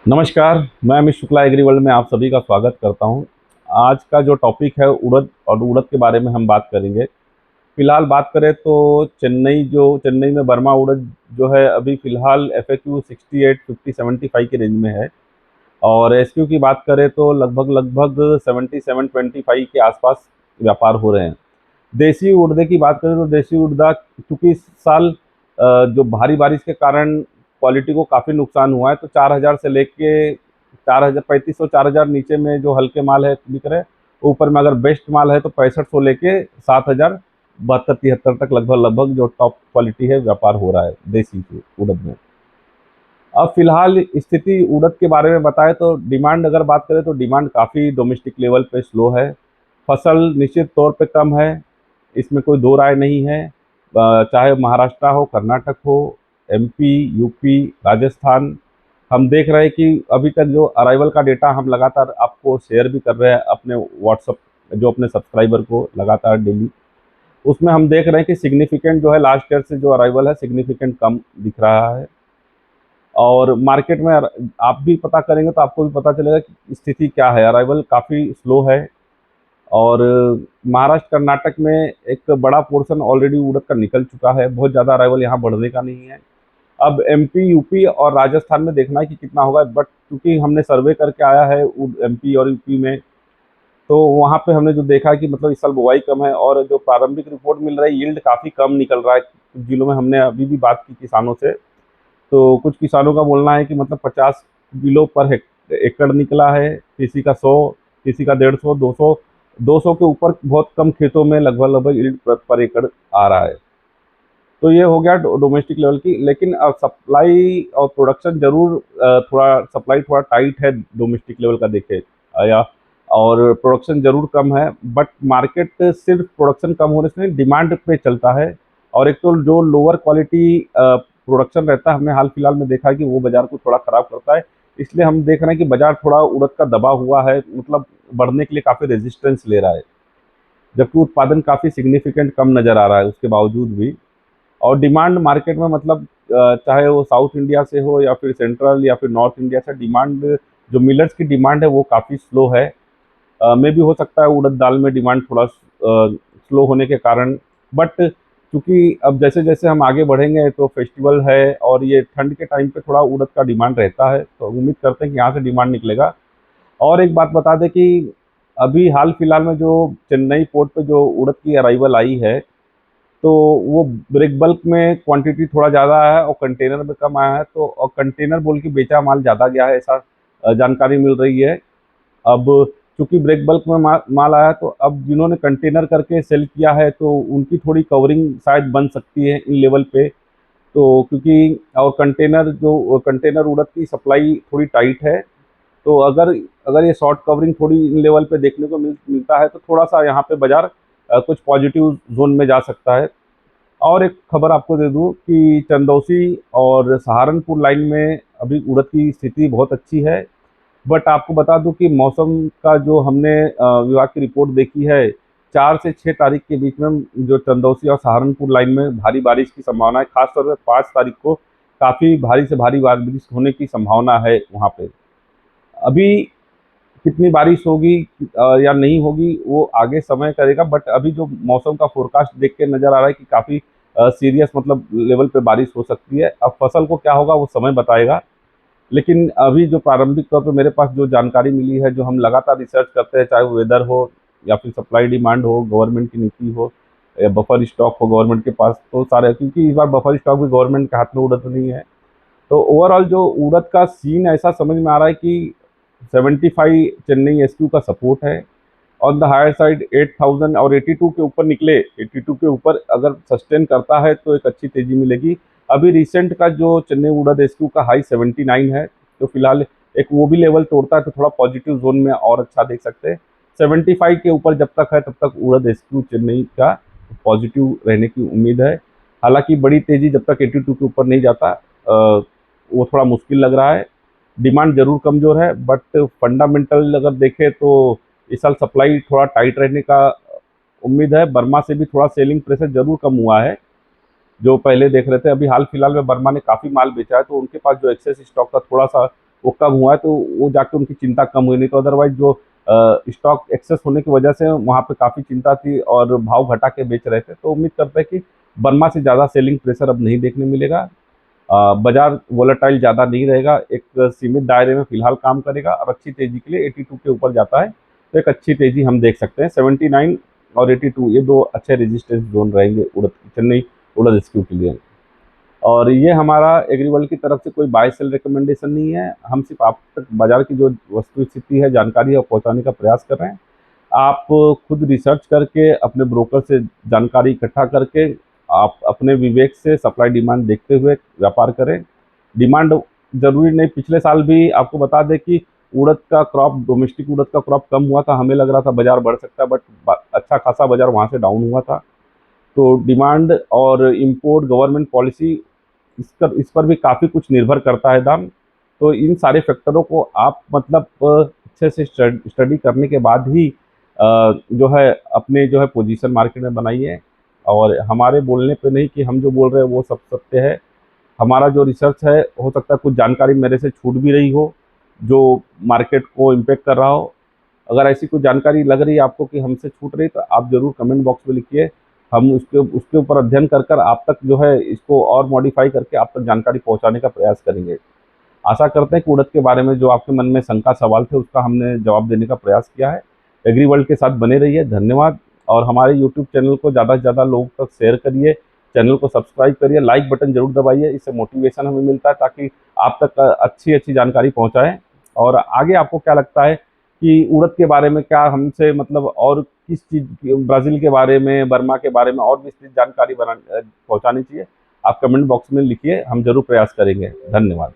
नमस्कार, मैं Amit Shukla agree world में आप सभी का स्वागत करता हूं। आज का जो टॉपिक है उड़द और उड़द के बारे में हम बात करेंगे। फिलहाल बात करें तो चेन्नई में बर्मा उड़द जो है अभी फिलहाल FAQ 68, 50, 75 के रेंज में है। और SQ की बात करें तो लगभग 77-25 के आसपास व्यापार हो रहे हैं। देसी उड़दे की बात करें तो देसी उड़दा क्योंकि इस साल जो भारी बारिश के कारण क्वालिटी को काफ़ी नुकसान हुआ है, तो 4000 से लेके 4000, 3500, 4000 नीचे में जो हल्के माल है बिक रहे। ऊपर में अगर बेस्ट माल है तो 6500 लेके 7000, 72-73 तक लगभग जो टॉप क्वालिटी है व्यापार हो रहा है देसी उड़द में। अब फिलहाल स्थिति उड़द के बारे में बताएं तो डिमांड अगर बात करें तो डिमांड काफ़ी डोमेस्टिक लेवल पे स्लो है। फसल निश्चित तौर पे कम है, इसमें कोई दो राय नहीं है। चाहे महाराष्ट्र हो, कर्नाटक हो, MP, UP, राजस्थान, हम देख रहे हैं कि अभी तक जो अराइवल का डेटा हम लगातार आपको शेयर भी कर रहे हैं अपने व्हाट्सअप, जो अपने सब्सक्राइबर को लगातार डेली, उसमें हम देख रहे हैं कि सिग्निफिकेंट जो है लास्ट ईयर से जो अराइवल है सिग्निफिकेंट कम दिख रहा है। और मार्केट में आप भी पता करेंगे तो आपको भी पता चलेगा कि स्थिति क्या है। अराइवल काफ़ी स्लो है और महाराष्ट्र कर्नाटक में एक बड़ा पोर्शन ऑलरेडी उड़द का निकल चुका है, बहुत ज़्यादा अराइवल यहाँ बढ़ने का नहीं है। अब MP, UP और राजस्थान में देखना है कि कितना होगा, बट क्योंकि हमने सर्वे करके आया है MP और UP में, तो वहाँ पे हमने जो देखा कि मतलब इस साल बुआई कम है और जो प्रारंभिक रिपोर्ट मिल रही है यील्ड काफ़ी कम निकल रहा है। कुछ जिलों में हमने अभी भी बात की किसानों से, तो कुछ किसानों का बोलना है कि मतलब 50 किलो पर एकड़ निकला है, किसी का 100, किसी का 150, 200, 200 के ऊपर बहुत कम खेतों में लगभग यील्ड पर एकड़ आ रहा है। तो ये हो गया डोमेस्टिक लेवल की। लेकिन अब सप्लाई और प्रोडक्शन जरूर थोड़ा सप्लाई थोड़ा टाइट है डोमेस्टिक लेवल का देखे या, और प्रोडक्शन जरूर कम है। बट मार्केट सिर्फ प्रोडक्शन कम होने से नहीं, डिमांड पे चलता है। और एक तो जो लोअर क्वालिटी प्रोडक्शन रहता है, हमने हाल फिलहाल में देखा है कि वो बाजार को थोड़ा खराब करता है। इसलिए हम देख रहे हैं कि बाजार थोड़ा उड़द का दबा हुआ है, मतलब बढ़ने के लिए काफ़ी रेजिस्टेंस ले रहा है, जबकि उत्पादन काफ़ी सिग्निफिकेंट कम नज़र आ रहा है उसके बावजूद भी। और डिमांड मार्केट में मतलब चाहे वो साउथ इंडिया से हो या फिर सेंट्रल या फिर नॉर्थ इंडिया से, डिमांड जो मिलर्स की डिमांड है वो काफ़ी स्लो है। मे भी हो सकता है उड़द दाल में डिमांड थोड़ा स्लो होने के कारण। बट क्योंकि अब जैसे जैसे हम आगे बढ़ेंगे तो फेस्टिवल है और ये ठंड के टाइम पे थोड़ा उड़द का डिमांड रहता है, तो उम्मीद करते हैं कि यहाँ से डिमांड निकलेगा। और एक बात बता दें कि अभी हाल फिलहाल में जो चेन्नई पोर्ट पे जो उड़द की अराइवल आई है, तो वो ब्रेक बल्क में क्वांटिटी थोड़ा ज़्यादा है और कंटेनर में कम आया है। तो और कंटेनर बोल के बेचा माल ज़्यादा गया है, ऐसा जानकारी मिल रही है। अब चूंकि ब्रेक बल्क में माल आया, तो अब जिन्होंने कंटेनर करके सेल किया है तो उनकी थोड़ी कवरिंग शायद बन सकती है इन लेवल पे। तो क्योंकि और कंटेनर उड़द की सप्लाई थोड़ी टाइट है, तो अगर अगर ये शॉर्ट कवरिंग थोड़ी इन लेवल पे देखने को मिलता है तो थोड़ा सा यहाँ पे बाजार कुछ पॉजिटिव जोन में जा सकता है। और एक खबर आपको दे दूं कि चंदौसी और सहारनपुर लाइन में अभी उड़द की स्थिति बहुत अच्छी है। बट आपको बता दूं कि मौसम का जो हमने विभाग की रिपोर्ट देखी है, 4 से 6 तारीख के बीच में जो चंदौसी और सहारनपुर लाइन में भारी बारिश की संभावना है। खासतौर पर 5 तारीख को काफ़ी भारी से भारी बारिश होने की संभावना है वहाँ पे। अभी कितनी बारिश होगी या नहीं होगी वो आगे समय करेगा, बट अभी जो मौसम का फोरकास्ट देख के नज़र आ रहा है कि काफ़ी सीरियस मतलब लेवल पे बारिश हो सकती है। अब फसल को क्या होगा वो समय बताएगा। लेकिन अभी जो प्रारंभिक तौर पे मेरे पास जो जानकारी मिली है, जो हम लगातार रिसर्च करते हैं, चाहे वो वेदर हो या फिर सप्लाई डिमांड हो, गवर्नमेंट की नीति हो या बफर स्टॉक हो गवर्नमेंट के पास, तो सारे, क्योंकि इस बार बफर स्टॉक भी गवर्नमेंट के हाथ में उड़द नहीं है। तो ओवरऑल जो उड़द का सीन ऐसा समझ में आ रहा है कि 75 चेन्नई SQ का सपोर्ट है। ऑन द हायर साइड 8000 और 82 के ऊपर निकले, 82 के ऊपर अगर सस्टेन करता है तो एक अच्छी तेजी मिलेगी। अभी रिसेंट का जो चेन्नई उड़द SQ का हाई 79 है, तो फिलहाल एक वो भी लेवल तोड़ता है तो थोड़ा पॉजिटिव जोन में और अच्छा देख सकते हैं। 75 के ऊपर जब तक है तब तक उड़द SQ चेन्नई का पॉजिटिव रहने की उम्मीद है। हालांकि बड़ी तेजी जब तक 82 के ऊपर नहीं जाता वो थोड़ा मुश्किल लग रहा है। डिमांड जरूर कमज़ोर है, बट फंडामेंटल अगर देखें तो इस साल सप्लाई थोड़ा टाइट रहने का उम्मीद है। बर्मा से भी थोड़ा सेलिंग प्रेशर जरूर कम हुआ है जो पहले देख रहे थे। अभी हाल फिलहाल में बर्मा ने काफ़ी माल बेचा है, तो उनके पास जो एक्सेस स्टॉक था थोड़ा सा वो कम हुआ है, तो वो जाके उनकी चिंता कम हुई। नहीं तो अदरवाइज जो स्टॉक एक्सेस होने की वजह से वहाँ पे काफ़ी चिंता थी और भाव घटा के बेच रहे थे। तो उम्मीद करते हैं कि बर्मा से ज़्यादा सेलिंग प्रेशर अब नहीं देखने मिलेगा। बाजार वोलेटाइल ज़्यादा नहीं रहेगा, एक सीमित दायरे में फिलहाल काम करेगा और अच्छी तेजी के लिए 82 के ऊपर जाता है तो एक अच्छी तेजी हम देख सकते हैं। 79 और 82 ये दो अच्छे रेजिस्टेंस जोन रहेंगे उड़द चेन्नई उड़द एसक्यू के लिए। और ये हमारा एग्रीवर्ल्ड की तरफ से कोई बाय सेल रिकमेंडेशन नहीं है, हम सिर्फ आप तक बाजार की जो वस्तु स्थिति है जानकारी है पहुंचाने का प्रयास कर रहे हैं। आप खुद रिसर्च करके अपने ब्रोकर से जानकारी इकट्ठा करके आप अपने विवेक से सप्लाई डिमांड देखते हुए व्यापार करें। डिमांड जरूरी नहीं, पिछले साल भी आपको बता दें कि उड़द का क्रॉप, डोमेस्टिक उड़द का क्रॉप कम हुआ था, हमें लग रहा था बाजार बढ़ सकता है, बट अच्छा खासा बाजार वहाँ से डाउन हुआ था। तो डिमांड और इंपोर्ट, गवर्नमेंट पॉलिसी, इस पर भी काफ़ी कुछ निर्भर करता है दाम। तो इन सारे फैक्टरों को आप मतलब अच्छे से स्टडी करने के बाद ही जो है अपने जो है पोजीशन मार्केट में बनाइए। और हमारे बोलने पे नहीं कि हम जो बोल रहे हैं वो सब सत्य है। हमारा जो रिसर्च है, हो सकता है कुछ जानकारी मेरे से छूट भी रही हो जो मार्केट को इम्पेक्ट कर रहा हो। अगर ऐसी कोई जानकारी लग रही है आपको कि हमसे छूट रही, तो आप ज़रूर कमेंट बॉक्स में लिखिए। हम उसके ऊपर अध्ययन कर कर आप तक जो है इसको और मॉडिफाई करके आप तक जानकारी पहुंचाने का प्रयास करेंगे। आशा करते हैं कि उड़द के बारे में जो आपके मन में शंका सवाल थे उसका हमने जवाब देने का प्रयास किया है। एग्री वर्ल्ड के साथ बने रहिए, धन्यवाद। और हमारे यूट्यूब चैनल को ज़्यादा से ज़्यादा लोगों तक शेयर करिए, चैनल को सब्सक्राइब करिए, लाइक बटन जरूर दबाइए, इससे मोटिवेशन हमें मिलता है ताकि आप तक अच्छी अच्छी जानकारी पहुँचाएँ। और आगे आपको क्या लगता है कि उड़द के बारे में क्या हमसे मतलब और किस चीज़, ब्राज़ील के बारे में, बर्मा के बारे में और विस्तृत जानकारी पहुँचानी चाहिए, आप कमेंट बॉक्स में लिखिए, हम ज़रूर प्रयास करेंगे। धन्यवाद।